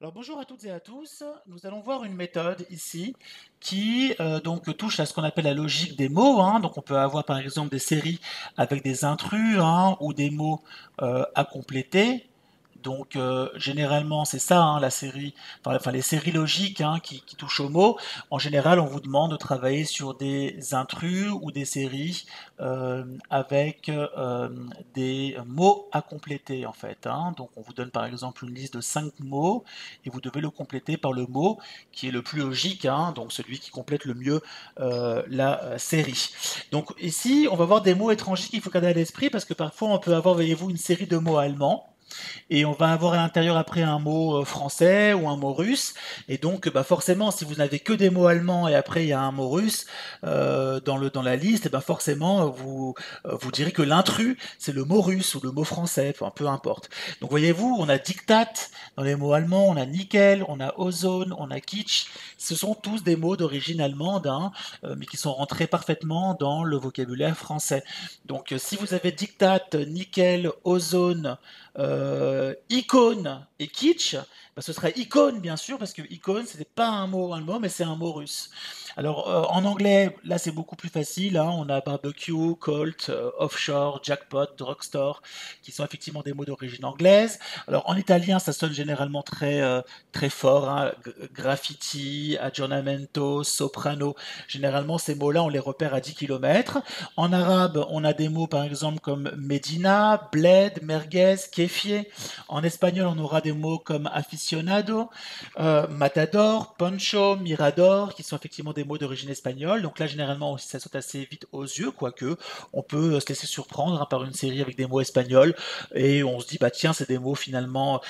Alors bonjour à toutes et à tous. Nous allons voir une méthode ici qui donc touche à ce qu'on appelle la logique des mots, hein. Donc on peut avoir par exemple des séries avec des intrus, hein, ou des mots à compléter. Donc généralement c'est ça, hein, la série, enfin les séries logiques, hein, qui touchent aux mots. En général, on vous demande de travailler sur des intrus ou des séries avec des mots à compléter en fait, hein. Donc on vous donne par exemple une liste de 5 mots et vous devez le compléter par le mot qui est le plus logique, hein, donc celui qui complète le mieux la série. Donc ici, on va voir des mots étrangers qu'il faut garder à l'esprit parce que parfois on peut avoir, voyez-vous, une série de mots allemands et on va avoir à l'intérieur après un mot français ou un mot russe. Et donc, bah forcément, si vous n'avez que des mots allemands et après il y a un mot russe dans la liste, et ben forcément, vous direz que l'intrus, c'est le mot russe ou le mot français, enfin, peu importe. Donc, voyez-vous, on a diktat dans les mots allemands, on a nickel, on a ozone, on a kitsch. Ce sont tous des mots d'origine allemande, hein, mais qui sont rentrés parfaitement dans le vocabulaire français. Donc, si vous avez diktat, nickel, ozone, icône et kitsch, bah, ce serait icône bien sûr, parce que icône c'était pas un mot allemand, mais c'est un mot russe. Alors en anglais, là c'est beaucoup plus facile, hein. On a barbecue, colt, offshore, jackpot, drugstore, qui sont effectivement des mots d'origine anglaise. Alors en italien, ça sonne généralement très fort, hein. Graffiti, aggiornamento, soprano. Généralement, ces mots-là, on les repère à 10 km. En arabe, on a des mots par exemple comme Medina, bled, merguez, kéfier. En espagnol, on aura des mots comme aficionado, matador, poncho, mirador, qui sont effectivement des mots d'origine espagnole. Donc là, généralement, ça saute assez vite aux yeux, quoique on peut se laisser surprendre, hein, par une série avec des mots espagnols et on se dit, bah tiens, c'est des mots finalement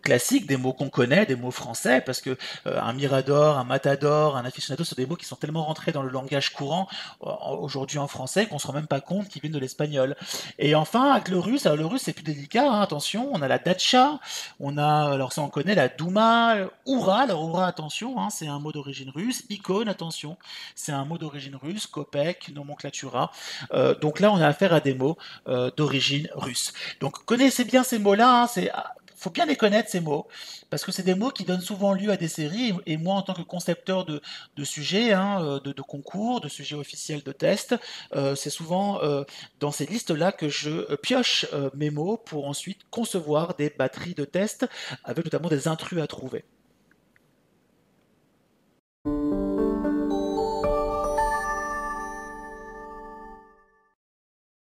classiques, des mots qu'on connaît, des mots français, parce que un mirador, un matador, un aficionado, sont des mots qui sont tellement rentrés dans le langage courant aujourd'hui en français qu'on se rend même pas compte qu'ils viennent de l'espagnol. Et enfin, avec le russe, alors le russe c'est plus délicat, hein, attention, on a la datcha, on a, alors ça on connaît, la douma, oura, alors oura, attention, hein, c'est un mot d'origine russe, icône, attention, c'est un mot d'origine russe, kopek, nomenclatura. Donc là, on a affaire à des mots d'origine russe. Donc connaissez bien ces mots-là, hein, faut bien les connaître ces mots, parce que c'est des mots qui donnent souvent lieu à des séries, et moi en tant que concepteur de sujets, hein, de concours, de sujets officiels de tests, c'est souvent dans ces listes-là que je pioche mes mots pour ensuite concevoir des batteries de tests avec notamment des intrus à trouver.